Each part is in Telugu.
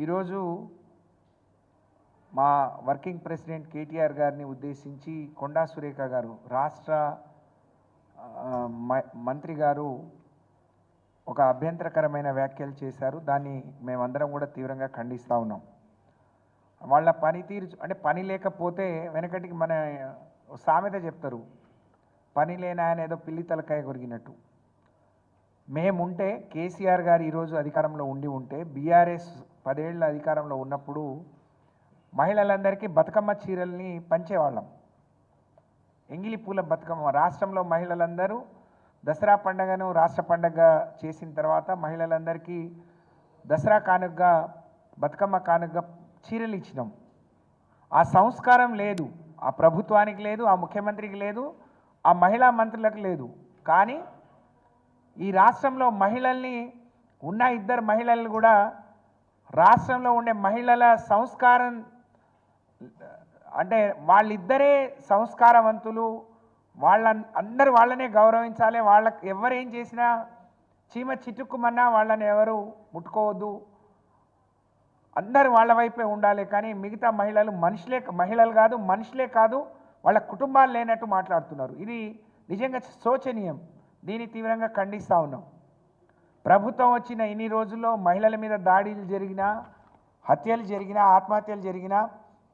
ఈరోజు మా వర్కింగ్ ప్రెసిడెంట్ కేటీఆర్ గారిని ఉద్దేశించి కొండా సురేఖ గారు రాష్ట్ర మంత్రి గారు ఒక అభ్యంతరకరమైన వ్యాఖ్యలు చేశారు. దాన్ని మేమందరం కూడా తీవ్రంగా ఖండిస్తూ ఉన్నాం. వాళ్ళ పనితీరు అంటే పని లేకపోతే వెనకటికి మన సామెత చెప్తారు, పని లేని ఆయన ఏదో పిల్లి తలకాయ కొరిగినట్టు. మేముంటే కేసీఆర్ గారు ఈరోజు అధికారంలో ఉంటే బీఆర్ఎస్ 10 ఏళ్ళ అధికారంలో ఉన్నప్పుడు మహిళలందరికీ బతుకమ్మ చీరల్ని పంచేవాళ్ళం. ఎంగిలి పూల బతుకమ్మ రాష్ట్రంలో మహిళలందరూ దసరా పండుగను రాష్ట్ర పండుగగా చేసిన తర్వాత మహిళలందరికీ దసరా కానుకగా బతుకమ్మ కానుకగా చీరలు ఇచ్చినాం. ఆ సంస్కారం లేదు, ఆ ప్రభుత్వానికి లేదు, ఆ ముఖ్యమంత్రికి లేదు, ఆ మహిళా మంత్రులకు లేదు. కానీ ఈ రాష్ట్రంలో మహిళల్ని ఉన్న 2 మహిళలు కూడా రాష్ట్రంలో ఉండే మహిళల సంస్కారం అంటే వాళ్ళిద్దరే సంస్కారవంతులు, అందరూ వాళ్ళనే గౌరవించాలి. వాళ్ళకి ఎవరేం చేసినా చీమ చిటుక్కుమన్నా వాళ్ళని ఎవరు ముట్టుకోవద్దు, అందరూ వాళ్ళ వైపే ఉండాలి. కానీ మిగతా మహిళలు మహిళలు కాదు, మనుషులే కాదు, వాళ్ళ కుటుంబాలు లేనట్టు మాట్లాడుతున్నారు. ఇది నిజంగా శోచనీయం. దీన్ని తీవ్రంగా ఖండిస్తూ ఉన్నాం. ప్రభుత్వం వచ్చిన ఇన్ని రోజుల్లో మహిళల మీద దాడులు జరిగినా, హత్యలు జరిగినా, ఆత్మహత్యలు జరిగినా,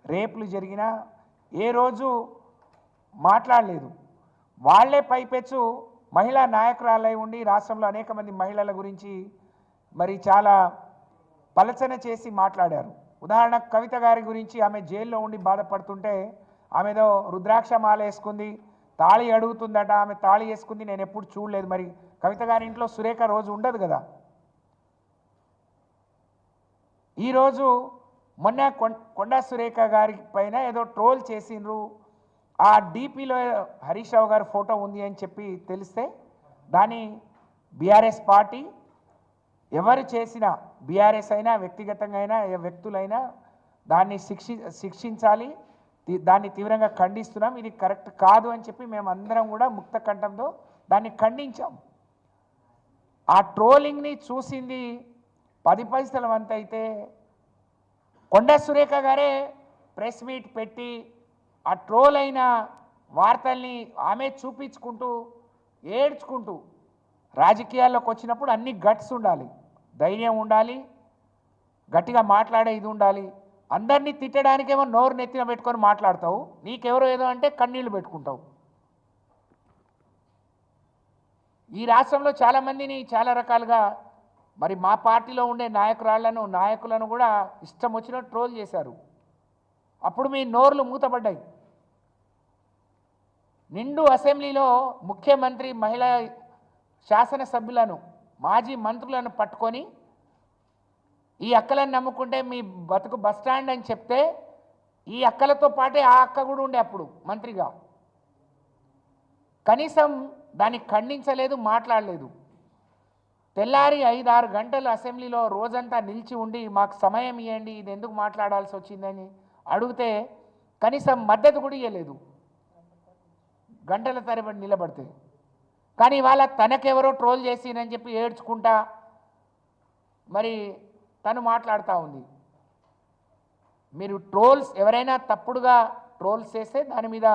రేపులు జరిగినా ఏ రోజు మాట్లాడలేదు. వాళ్లే పైపెచ్చు మహిళా నాయకురాలై ఉండి రాష్ట్రంలో అనేక మంది మహిళల గురించి మరి చాలా పలచన చేసి మాట్లాడారు. ఉదాహరణకు కవిత గారి గురించి ఆమె జైల్లో ఉండి బాధపడుతుంటే ఆమెదో రుద్రాక్ష మాల వేసుకుంది, తాళి అడుగుతుందట. ఆమె తాళి వేసుకుంది నేను ఎప్పుడు చూడలేదు. మరి కవిత గారి ఇంట్లో సురేఖ రోజు ఉండదు కదా. ఈరోజు మొన్న కొండా సురేఖ గారి పైన ఏదో ట్రోల్ చేసిండ్రు. ఆ డీపీలో హరీష్ రావు గారి ఫోటో ఉంది అని చెప్పి తెలిస్తే దాన్ని బీఆర్ఎస్ పార్టీ ఎవరు చేసినా, బీఆర్ఎస్ అయినా వ్యక్తిగతంగా అయినా వ్యక్తులైనా దాన్ని శిక్షించాలి. దాన్ని తీవ్రంగా ఖండిస్తున్నాం. ఇది కరెక్ట్ కాదు అని చెప్పి మేము అందరం కూడా ముక్త కంఠంతో దాన్ని ఖండించాం. ఆ ట్రోలింగ్ని చూసింది 10 పైసల వంత అయితే కొండా సురేఖ గారే ప్రెస్ మీట్ పెట్టి ఆ ట్రోల్ అయిన వార్తల్ని ఆమె చూపించుకుంటూ ఏడ్చుకుంటూ, రాజకీయాల్లోకి వచ్చినప్పుడు అన్ని గట్స్ ఉండాలి, ధైర్యం ఉండాలి, గట్టిగా మాట్లాడే ఇది ఉండాలి. అందరినీ తిట్టడానికేమో నోరు నెత్తిన పెట్టుకొని మాట్లాడతావు, నీకెవరో ఏదో అంటే కన్నీళ్లు పెట్టుకుంటావు. ఈ రాష్ట్రంలో చాలామందిని చాలా రకాలుగా మరి మా పార్టీలో ఉండే నాయకులను కూడా ఇష్టం వచ్చినట్టు ట్రోల్ చేశారు. అప్పుడు మీ నోర్లు మూతపడ్డాయి. నిండు అసెంబ్లీలో ముఖ్యమంత్రి, మహిళా శాసనసభ్యులను, మాజీ మంత్రులను పట్టుకొని ఈ అక్కలను నమ్ముకుంటే మీ బతుకు బస్టాండ్ అని చెప్తే ఈ అక్కలతో పాటే ఆ అక్క కూడా ఉండే అప్పుడు మంత్రిగా. కనీసం దాన్ని ఖండించలేదు, మాట్లాడలేదు. తెల్లారి 5-6 గంటలు అసెంబ్లీలో రోజంతా నిలిచి ఉండి మాకు సమయం ఇవ్వండి, ఇది ఎందుకు మాట్లాడాల్సి వచ్చిందని అడిగితే కనీసం మద్దతు కూడా ఇవ్వలేదు, గంటల తరబడి నిలబడితే. కానీ ఇవాళ తనకెవరో ట్రోల్ చేసినని చెప్పి ఏడ్చుకుంటా మరి తను మాట్లాడుతూ ఉంది. మీరు ట్రోల్స్ ఎవరైనా తప్పుడుగా ట్రోల్స్ చేస్తే దాని మీద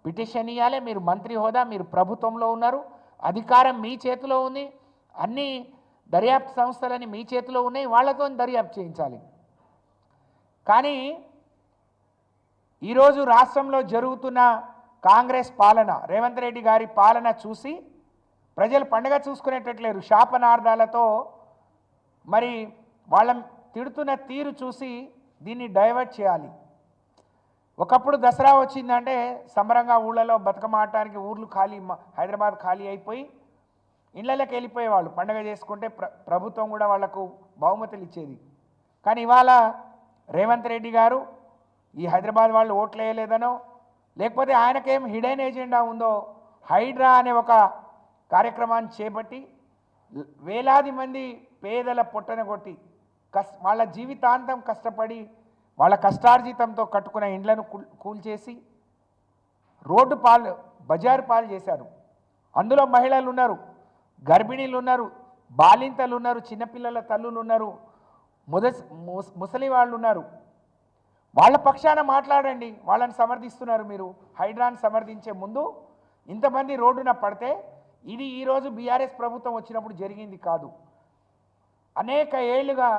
పిటిషన్ ఇవ్వాలి. మీరు మంత్రి హోదా, మీరు ప్రభుత్వంలో ఉన్నారు, అధికారం మీ చేతిలో ఉంది, అన్ని దర్యాప్తు సంస్థలని మీ చేతిలో ఉన్నాయి, వాళ్ళతో దర్యాప్తు చేయించాలి. కానీ ఈరోజు రాష్ట్రంలో జరుగుతున్న కాంగ్రెస్ పాలన, రేవంత్ రెడ్డి గారి పాలన చూసి ప్రజలు పండుగ చూసుకునేటట్లేరు. శాపనార్థాలతో మరి వాళ్ళ తిడుతున్న తీరు చూసి దీన్ని డైవర్ట్ చేయాలి. ఒకప్పుడు దసరా వచ్చిందంటే సంబరంగా ఊళ్ళలో బతుకమ్మ ఆడటానికి ఊర్లు ఖాళీ, హైదరాబాద్ ఖాళీ అయిపోయి ఇళ్లలోకి వెళ్ళిపోయేవాళ్ళు. పండుగ చేసుకుంటే ప్రభుత్వం కూడా వాళ్లకు బహుమతులు ఇచ్చేది. కానీ ఇవాళ రేవంత్ రెడ్డి గారు ఈ హైదరాబాద్ వాళ్ళు ఓట్లు వేయలేదనో, లేకపోతే ఆయనకేం హిడెన్ ఎజెండా ఉందో, హైడ్రా అనే ఒక కార్యక్రమాన్ని చేపట్టి వేలాది మంది పేదల పొట్టన కొట్టి వాళ్ళ జీవితాంతం కష్టపడి వాళ్ళ కష్టార్జితంతో కట్టుకున్న ఇండ్లను కూల్చేసి రోడ్డు పాలు, బజారు పాలు చేశారు. అందులో మహిళలు ఉన్నారు, గర్భిణీలు ఉన్నారు, బాలింతలు ఉన్నారు, చిన్నపిల్లల తల్లులు ఉన్నారు. ముసలి వాళ్ళు ఉన్నారు, వాళ్ళ పక్షాన మాట్లాడండి. వాళ్ళని సమర్థిస్తున్నారు మీరు. హైడ్రాని సమర్థించే ముందు ఇంతమంది రోడ్డున పడితే ఇది ఈరోజు బీఆర్ఎస్ ప్రభుత్వం వచ్చినప్పుడు జరిగింది కాదు. అనేక ఏళ్లుగా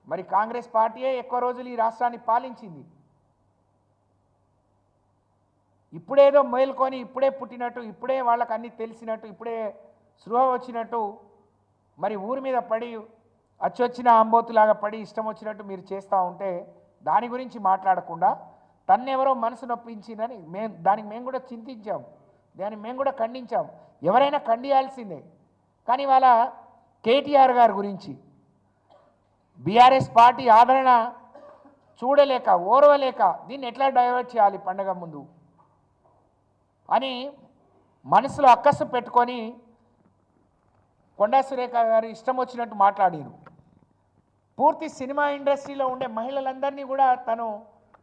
మరి కాంగ్రెస్ పార్టీయే ఎక్కువ రోజులు ఈ రాష్ట్రాన్ని పాలించింది. ఇప్పుడేదో మేల్కొని ఇప్పుడే పుట్టినట్టు, ఇప్పుడే వాళ్ళకి అన్నీ తెలిసినట్టు, ఇప్పుడే స్పృహ వచ్చినట్టు మరి ఊరి మీద పడి అచ్చొచ్చిన ఆంబోతులాగా పడి ఇష్టం వచ్చినట్టు మీరు చేస్తూ ఉంటే దాని గురించి మాట్లాడకుండా తన్నెవరో మనసు నొప్పించిందని దానికి మేము కూడా చింతించాం, దాన్ని మేము కూడా ఖండించాం. ఎవరైనా ఖండియాల్సిందే. కానీ వాళ్ళ కేటీఆర్ గారి గురించి బీఆర్ఎస్ పార్టీ ఆదరణ చూడలేక ఓర్వలేక దీన్ని ఎట్లా డైవర్ట్ చేయాలి పండగ ముందు అని మనసులో అక్కసు పెట్టుకొని కొండా సురేఖ గారు ఇష్టం వచ్చినట్టు మాట్లాడారు. పూర్తి సినిమా ఇండస్ట్రీలో ఉండే మహిళలందరినీ కూడా తను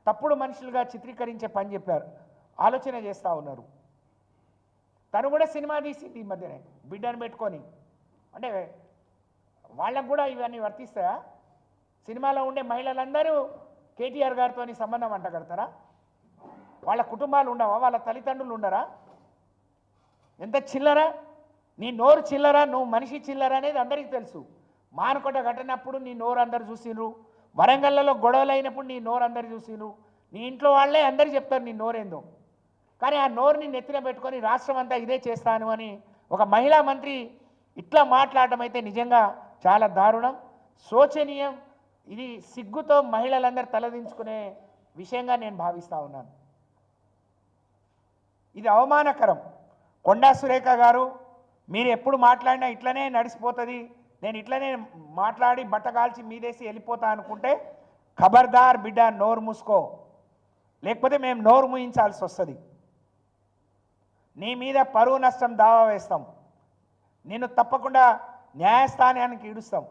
తప్పుడు మనుషులుగా చిత్రీకరించే పని చెప్పారు, ఆలోచన చేస్తూ ఉన్నారు. తను కూడా సినిమా తీసింది ఈ మధ్యనే బిడ్డను పెట్టుకొని. అంటే వాళ్ళకు కూడా ఇవన్నీ వర్తిస్తాయా? సినిమాలో ఉండే మహిళలందరూ కేటీఆర్ గారితో సంబంధం అంటగడతారా? వాళ్ళ కుటుంబాలు ఉండవా? వాళ్ళ తల్లిదండ్రులు ఉండరా? ఎంత చిల్లరా, నీ నోరు చిల్లరా, నువ్వు మనిషి చిల్లరా అనేది అందరికీ తెలుసు. మానకొండ ఘటనప్పుడు నీ నోరు అందరు చూసిండ్రు, వరంగల్లో గొడవలు అయినప్పుడు నీ నోరు అందరు చూసిండ్రు, నీ ఇంట్లో వాళ్ళే అందరు చెప్తారు నీ నోరేందో. కానీ ఆ నోరుని నెత్తిన పెట్టుకొని రాష్ట్రం అంతా ఇదే చేస్తాను అని ఒక మహిళా మంత్రి ఇట్లా మాట్లాడటం అయితే నిజంగా చాలా దారుణం, శోచనీయం. ఇది సిగ్గుతో మహిళలందరూ తలదించుకునే విషయంగా నేను భావిస్తూ ఉన్నాను. ఇది అవమానకరం. కొండా సురేఖ గారు, మీరు ఎప్పుడు మాట్లాడినా ఇట్లనే నడిచిపోతుంది, నేను ఇట్లనే మాట్లాడి బట్టగాల్చి మీదేసి వెళ్ళిపోతా అనుకుంటే ఖబర్దార్ బిడ్డ, నోరు మూసుకో, లేకపోతే మేము నోరు మూయించాల్సి వస్తుంది. నీ మీద పరువు నష్టం దావా వేస్తాం, నిన్ను తప్పకుండా న్యాయస్థానానికి ఈడుస్తాం.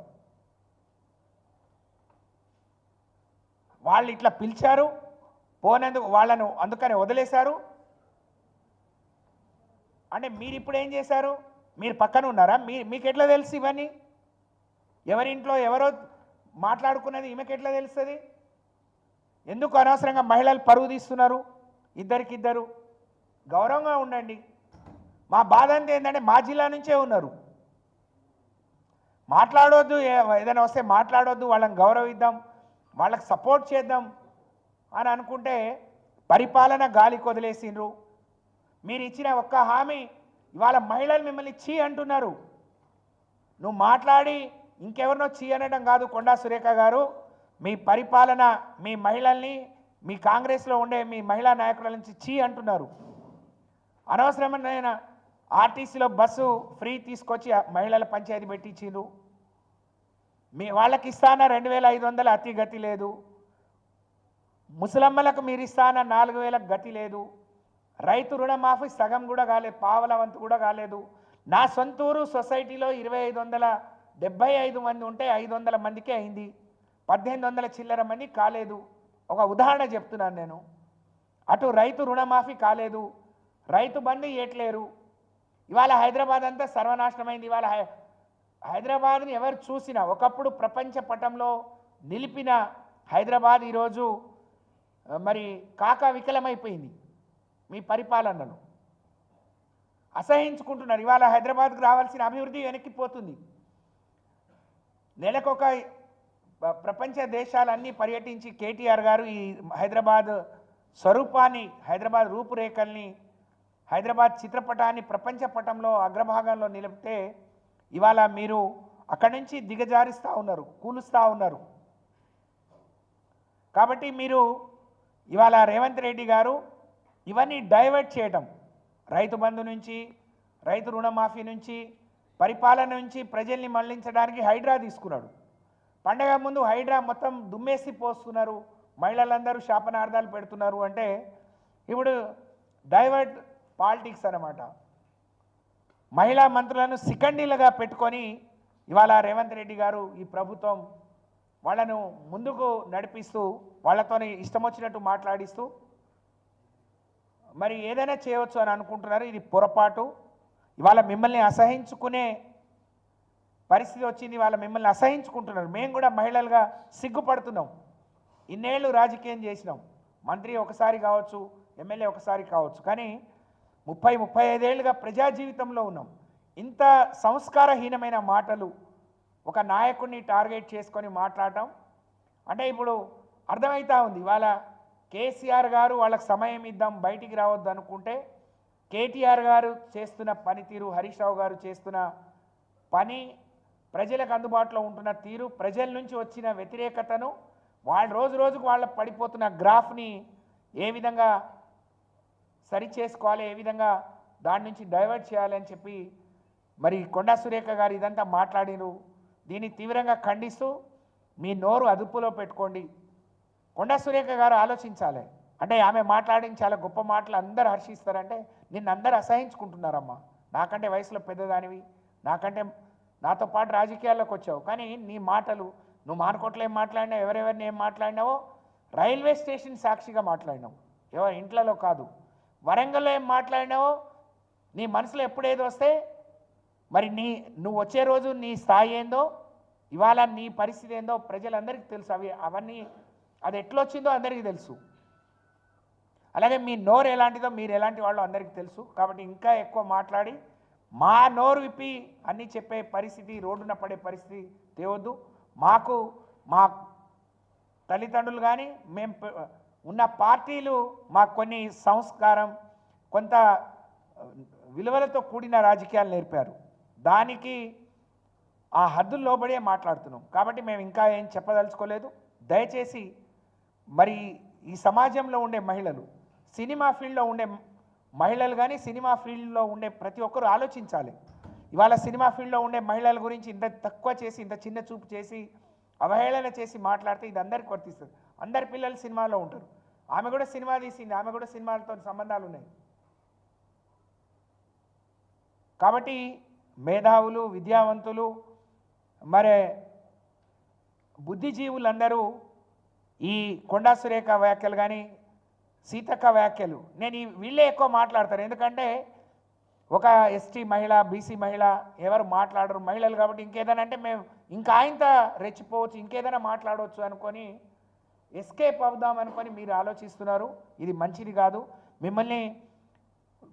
వాళ్ళు ఇట్లా పిలిచారు, పోనందుకు వాళ్ళను అందుకని వదిలేశారు. అంటే మీరు ఇప్పుడు ఏం చేశారు? మీరు పక్కన ఉన్నారా? మీకు ఎట్లా తెలుసు ఇవన్నీ? ఎవరింట్లో ఎవరో మాట్లాడుకున్నది ఈమెకి ఎట్లా తెలుస్తుంది? ఎందుకు అనవసరంగా మహిళలు పరువు తీస్తున్నారు? ఇద్దరికిద్దరు గౌరవంగా ఉండండి. మా బాధ అంతా ఏంటంటే మా జిల్లా నుంచే ఉన్నారు, మాట్లాడొద్దు, ఏదైనా వస్తే మాట్లాడొద్దు, వాళ్ళని గౌరవిద్దాం, వాళ్ళకి సపోర్ట్ చేద్దాం అని అనుకుంటే పరిపాలన గాలికి వదిలేసిండ్రు. మీరు ఇచ్చిన ఒక్క హామీ ఇవాళ మహిళలు మిమ్మల్ని చీ అంటున్నారు. నువ్వు మాట్లాడి ఇంకెవరినో చీ అనడం కాదు కొండా సురేఖ గారు, మీ పరిపాలన మీ మహిళల్ని, మీ కాంగ్రెస్లో ఉండే మీ మహిళా నాయకుల నుంచి చీ అంటున్నారు. అనవసరమైన ఆర్టీసీలో బస్సు ఫ్రీ తీసుకొచ్చి మహిళల పంచాయతీ పెట్టించిండ్రు. మీ వాళ్ళకి ఇస్తాన 2500 అతి గతి లేదు, ముసలమ్మలకు మీరు ఇస్తాన 4000 గతి లేదు, రైతు రుణమాఫీ సగం కూడా కాలేదు, పావల వంతు కూడా కాలేదు. నా సొంతూరు సొసైటీలో 2575 మంది ఉంటే 500 మందికే అయింది, 1800 చిల్లర మంది కాలేదు. ఒక ఉదాహరణ చెప్తున్నాను నేను. అటు రైతు రుణమాఫీ కాలేదు, రైతు బంధు ఇవ్వట్లేరు. ఇవాళ హైదరాబాద్ అంతా సర్వనాశనమైంది. ఇవాళ హైదరాబాద్ని ఎవరు చూసినా, ఒకప్పుడు ప్రపంచ పటంలో నిలిపిన హైదరాబాద్ ఈరోజు మరి కాకా వికలమైపోయింది. మీ పరిపాలనను అసహించుకుంటున్నారు. ఇవాళ హైదరాబాద్కు రావాల్సిన అభివృద్ధి వెనక్కిపోతుంది. నెలకొక ప్రపంచ దేశాలన్నీ పర్యటించి కేటీఆర్ గారు ఈ హైదరాబాద్ స్వరూపాన్ని, హైదరాబాద్ రూపురేఖల్ని, హైదరాబాద్ చిత్రపటాన్ని ప్రపంచ పటంలో అగ్రభాగంలో నిలిపితే ఇవాళ మీరు అక్కడి నుంచి దిగజారిస్తూ ఉన్నారు, కూలుస్తూ ఉన్నారు. కాబట్టి మీరు ఇవాళ రేవంత్ రెడ్డి గారు ఇవన్నీ డైవర్ట్ చేయటం, రైతు బంధు నుంచి, రైతు రుణమాఫీ నుంచి, పరిపాలన నుంచి ప్రజల్ని మళ్లించడానికి హైడ్రా తీసుకున్నాడు. పండగ ముందు హైడ్రా మొత్తం దుమ్మేసి పోస్తున్నారు, మహిళలందరూ శాపనార్థాలు పెడుతున్నారు. అంటే ఇప్పుడు డైవర్ట్ పాలిటిక్స్ అన్నమాట. మహిళా మంత్రులను సికండీలుగా పెట్టుకొని ఇవాళ రేవంత్ రెడ్డి గారు ఈ ప్రభుత్వం వాళ్ళను ముందుకు నడిపిస్తూ వాళ్ళతో ఇష్టం వచ్చినట్టు మాట్లాడిస్తూ మరి ఏదైనా చేయవచ్చు అని అనుకుంటున్నారు. ఇది పొరపాటు. ఇవాళ మిమ్మల్ని అసహించుకునే పరిస్థితి వచ్చింది. వాళ్ళ మిమ్మల్ని అసహించుకుంటున్నారు. మేము కూడా మహిళలుగా సిగ్గుపడుతున్నాం. ఇన్నేళ్ళు రాజకీయం చేసినాం. మంత్రి ఒకసారి కావచ్చు, ఎమ్మెల్యే ఒకసారి కావచ్చు, కానీ 30-35 ఏళ్ళుగా ప్రజా జీవితంలో ఉన్నాం. ఇంత సంస్కారహీనమైన మాటలు ఒక నాయకుడిని టార్గెట్ చేసుకొని మాట్లాడటం అంటే ఇప్పుడు అర్థమవుతా ఉంది. ఇవాళ కేసీఆర్ గారు వాళ్ళకి సమయం ఇద్దాం బయటికి రావద్దు అనుకుంటే, కేటీఆర్ గారు చేస్తున్న పనితీరు, హరీష్ రావు గారు చేస్తున్న పని, ప్రజలకు అందుబాటులో ఉంటున్న తీరు, ప్రజల నుంచి వచ్చిన వ్యతిరేకతను, వాళ్ళు రోజు రోజుకు వాళ్ళ పడిపోతున్న గ్రాఫ్ని ఏ విధంగా సరి చేసుకోవాలి, ఏ విధంగా దాని నుంచి డైవర్ట్ చేయాలని చెప్పి మరి కొండా సురేఖ గారు ఇదంతా మాట్లాడిరు. దీన్ని తీవ్రంగా ఖండిస్తూ మీ నోరు అదుపులో పెట్టుకోండి. కొండా సురేఖ గారు ఆలోచించాలి. అంటే ఆమె మాట్లాడిన చాలా గొప్ప మాటలు అందరూ హర్షిస్తారంటే నిన్ను అందరూ అసహించుకుంటున్నారమ్మా. నాకంటే వయసులో పెద్దదానివి, నాతో పాటు రాజకీయాల్లోకి వచ్చావు, కానీ నీ మాటలు నువ్వు మార్కోట్లో ఏం మాట్లాడినావు, ఎవరెవరిని ఏం మాట్లాడినావో రైల్వే స్టేషన్ సాక్షిగా మాట్లాడినావు, ఎవరి ఇంట్లలో కాదు. వరంగల్లో ఏం మాట్లాడినావో నీ మనసులో ఎప్పుడేది వస్తే మరి నువ్వు వచ్చే రోజు నీ స్థాయి ఏందో, ఇవాళ నీ పరిస్థితి ఏందో ప్రజలందరికీ తెలుసు. అవన్నీ అది ఎట్లొచ్చిందో అందరికీ తెలుసు. అలాగే మీ నోరు ఎలాంటిదో మీరు ఎలాంటి వాళ్ళో అందరికీ తెలుసు. కాబట్టి ఇంకా ఎక్కువ మాట్లాడి మా నోరు విప్పి అన్నీ చెప్పే పరిస్థితి, రోడ్డున పడే పరిస్థితి తేవద్దు. మాకు మా తల్లిదండ్రులు కానీ మేము ఉన్న పార్టీలు మాకు కొన్ని సంస్కారం, కొంత విలువలతో కూడిన రాజకీయాలు నేర్పారు. దానికి ఆ హద్దులు లోబడే మాట్లాడుతున్నాం. కాబట్టి మేము ఇంకా ఏం చెప్పదలుచుకోలేదు. దయచేసి మరి ఈ సమాజంలో ఉండే మహిళలు, సినిమా ఫీల్డ్లో ఉండే మహిళలు కానీ సినిమా ఫీల్డ్లో ఉండే ప్రతి ఒక్కరు ఆలోచించాలి. ఇవాళ సినిమా ఫీల్డ్లో ఉండే మహిళల గురించి ఇంత తక్కువ చేసి, ఇంత చిన్న చూపు చేసి, అవహేళన చేసి మాట్లాడితే ఇది అందరికి వర్తిస్తుంది. అందరి పిల్లలు సినిమాలో ఉంటారు. ఆమె కూడా సినిమా తీసింది, ఆమె కూడా సినిమాలతో సంబంధాలు ఉన్నాయి. కాబట్టి మేధావులు, విద్యావంతులు, మరి బుద్ధిజీవులందరూ ఈ కొండా సురేఖ వ్యాఖ్యలు కానీ సీతక్క వ్యాఖ్యలు వీళ్ళే ఎక్కువ మాట్లాడతారు. ఎందుకంటే ఒక ఎస్టీ మహిళ, బీసీ మహిళ ఎవరు మాట్లాడరు, మహిళలు కాబట్టి ఇంకేదైనా అంటే మేము ఇంకా ఆయనతో రెచ్చిపోవచ్చు, ఇంకేదైనా మాట్లాడవచ్చు అనుకొని ఎస్కేప్ అవుదాం అనుకొని మీరు ఆలోచిస్తున్నారు. ఇది మంచిది కాదు.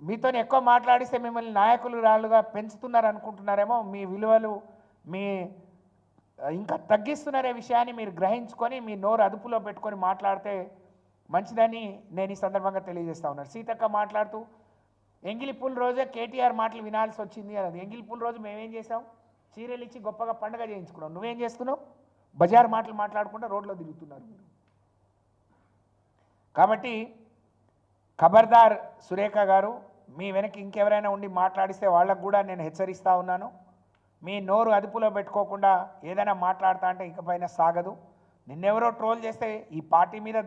మీతో ఎక్కువ మాట్లాడిస్తే మిమ్మల్ని నాయకులు రాళ్ళుగా పెంచుతున్నారు అనుకుంటున్నారేమో. మీ విలువలు ఇంకా తగ్గిస్తున్నారే విషయాన్ని మీరు గ్రహించుకొని మీ నోరు అదుపులో పెట్టుకొని మాట్లాడితే మంచిదని నేను ఈ సందర్భంగా తెలియజేస్తా ఉన్నాను. సీతక్క మాట్లాడుతూ ఎంగిలిపూల రోజే కేటీఆర్ మాటలు వినాల్సి వచ్చింది అన్నది. ఎంగిలిపూల రోజు మేమేం చేసాం? చీరలు ఇచ్చి గొప్పగా పండుగ చేయించుకున్నాం. నువ్వేం చేస్తున్నావు? బజార్ మాటలు మాట్లాడుకుంటూ రోడ్లో తిరుగుతున్నారు మీరు. కాబట్టి ఖబర్దార్ సురేఖ గారు, మీ వెనక ఇంకెవరైనా ఉండి మాట్లాడిస్తే వాళ్ళకు కూడా నేను హెచ్చరిస్తూ ఉన్నాను. మీ నోరు అదుపులో పెట్టుకోకుండా ఏదైనా మాట్లాడతా అంటే ఇకపైన సాగదు. నిన్నెవరో ట్రోల్ చేస్తే ఈ పార్టీ మీద,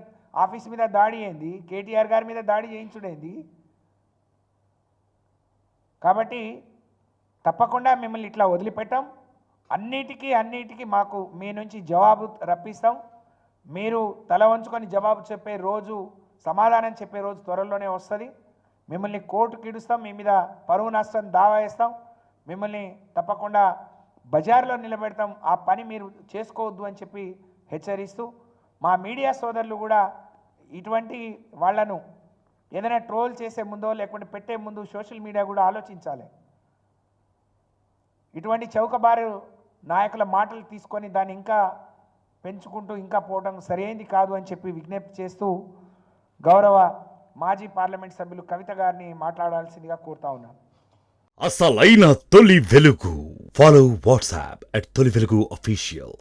ఆఫీస్ మీద దాడి అయింది, కేటీఆర్ గారి మీద దాడి చేయించుడైంది. కాబట్టి తప్పకుండా మిమ్మల్ని ఇట్లా వదిలిపెట్టాం. అన్నిటికీ మాకు మీ నుంచి జవాబు రప్పిస్తాం. మీరు తల వంచుకొని జవాబు చెప్పే రోజు, సమాధానం చెప్పే రోజు త్వరలోనే వస్తుంది. మిమ్మల్ని కోర్టుకి ఇడుస్తాం, మీ మీద పరువు నష్టం దావా వేస్తాం, మిమ్మల్ని తప్పకుండా బజార్లో నిలబెడతాం. ఆ పని మీరు చేసుకోవద్దు అని చెప్పి హెచ్చరిస్తూ, మా మీడియా సోదరులు కూడా ఇటువంటి వాళ్లను ఏదైనా ట్రోల్ చేసే ముందో లేకుంటే పెట్టే ముందు సోషల్ మీడియా కూడా ఆలోచించాలి. ఇటువంటి చౌకబారు నాయకుల మాటలు తీసుకొని దాన్ని ఇంకా పెంచుకుంటూ ఇంకా పోవడం సరైనది కాదు అని చెప్పి విజ్ఞప్తి చేస్తూ గౌరవ మాజీ పార్లమెంట్ సభ్యులు కవిత గారిని మాట్లాడాల్సిందిగా కోరుతా ఉన్నాను. అసలైన తొలి వెలుగు. ఫాలో వాట్సాప్ @తొలి వెలుగు official.